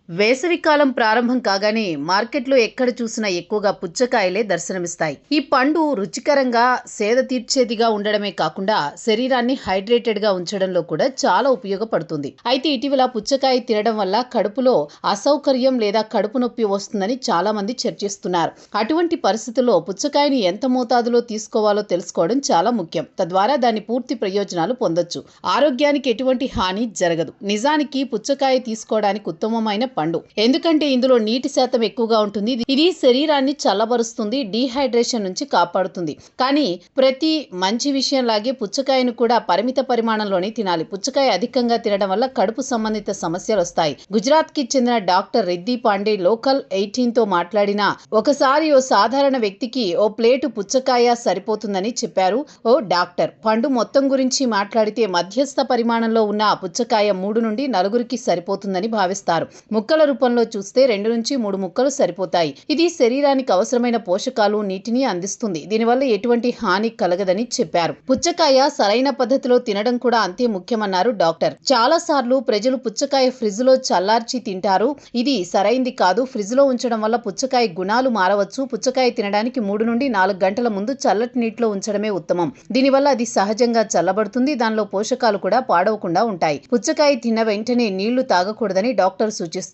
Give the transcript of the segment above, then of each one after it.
వేసవికాలం ప్రారంభం కాగానే మార్కెట్లో ఎక్కడ చూసినా ఎక్కువగా పుచ్చకాయలే దర్శనమిస్తాయి. ఈ పండు రుచికరంగా, సేద తీర్చేదిగా ఉండడమే కాకుండా శరీరాన్ని హైడ్రేటెడ్గా ఉంచడంలో కూడా చాలా ఉపయోగపడుతుంది. అయితే ఇటీవల పుచ్చకాయ తినడం వల్ల కడుపులో అసౌకర్యం లేదా కడుపు నొప్పి వస్తుందని చాలా మంది చర్చిస్తున్నారు. అటువంటి పరిస్థితుల్లో పుచ్చకాయని ఎంత మోతాదులో తీసుకోవాలో తెలుసుకోవడం చాలా ముఖ్యం. తద్వారా దాని పూర్తి ప్రయోజనాలు పొందొచ్చు. ఆరోగ్యానికి ఎటువంటి హాని జరగదు. నిజానికి పుచ్చకాయ తీసుకోవడానికి ఉత్తమమైన పండు, ఎందుకంటే ఇందులో నీటి శాతం ఎక్కువగా ఉంటుంది. ఇది శరీరాన్ని చల్లబరుస్తుంది, డీహైడ్రేషన్ నుంచి కాపాడుతుంది. కానీ ప్రతి మంచి విషయం లాగే పుచ్చకాయను కూడా పరిమిత పరిమాణంలోనే తినాలి. పుచ్చకాయ అధికంగా తినడం వల్ల కడుపు సంబంధిత సమస్యలు వస్తాయి. గుజరాత్ కి చెందిన డాక్టర్ రిద్ది పాండే లోకల్ 18 తో మాట్లాడిన ఒకసారి ఓ సాధారణ వ్యక్తికి ఓ ప్లేటు పుచ్చకాయ సరిపోతుందని చెప్పారు ఓ డాక్టర్. పండు మొత్తం గురించి మాట్లాడితే మధ్యస్థ పరిమాణంలో ఉన్న పుచ్చకాయ 3 నుండి 4కి సరిపోతుందని భావిస్తారు. ముక్కల రూపంలో చూస్తే 2 నుంచి 3 ముక్కలు సరిపోతాయి. ఇది శరీరానికి అవసరమైన పోషకాలు, నీటిని అందిస్తుంది. దీనివల్ల ఎటువంటి హాని కలగదని చెప్పారు. పుచ్చకాయ సరైన పద్ధతిలో తినడం కూడా అంతే ముఖ్యమన్నారు డాక్టర్. చాలా సార్లు ప్రజలు పుచ్చకాయ ఫ్రిడ్జ్ లో చల్లార్చి తింటారు. ఇది సరైంది కాదు. ఫ్రిడ్జ్ లో ఉంచడం వల్ల పుచ్చకాయ గుణాలు మారవచ్చు. పుచ్చకాయ తినడానికి 3 నుండి 4 గంటల ముందు చల్లటి నీటిలో ఉంచడమే ఉత్తమం. దీనివల్ల అది సహజంగా చల్లబడుతుంది. దానిలో పోషకాలు కూడా పాడవకుండా ఉంటాయి. పుచ్చకాయ తిన్న వెంటనే నీళ్లు తాగకూడదని డాక్టర్ సూచిస్తున్నారు.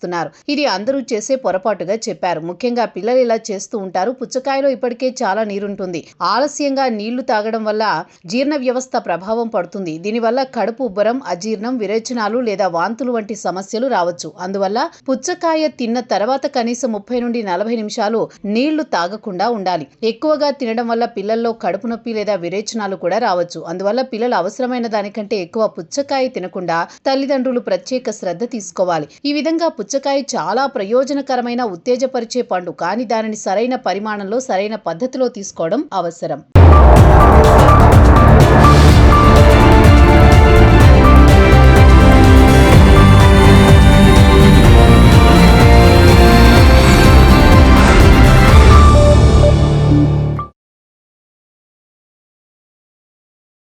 ఇది అందరూ చేసే పొరపాటుగా చెప్పారు. ముఖ్యంగా పిల్లలు ఇలా చేస్తూ ఉంటారు. పుచ్చకాయలో ఇప్పటికే చాలా నీరుంటుంది. ఆలస్యంగా నీళ్లు తాగడం వల్ల జీర్ణ వ్యవస్థ ప్రభావం పడుతుంది. దీనివల్ల కడుపు ఉబ్బరం, అజీర్ణం, విరేచనాలు లేదా వాంతులు వంటి సమస్యలు రావచ్చు. అందువల్ల పుచ్చకాయ తిన్న తర్వాత కనీసం 30 నుండి 40 నిమిషాలు నీళ్లు తాగకుండా ఉండాలి. ఎక్కువగా తినడం వల్ల పిల్లల్లో కడుపు నొప్పి లేదా విరేచనాలు కూడా రావచ్చు. అందువల్ల పిల్లలు అవసరమైన దానికంటే ఎక్కువ పుచ్చకాయ తినకుండా తల్లిదండ్రులు ప్రత్యేక శ్రద్ధ తీసుకోవాలి. ఈ విధంగా పుచ్చకాయ చాలా ప్రయోజనకరమైన, ఉత్తేజపరిచే పండు. కానీ దానిని సరైన పరిమాణంలో, సరైన పద్ధతిలో తీసుకోవడం అవసరం.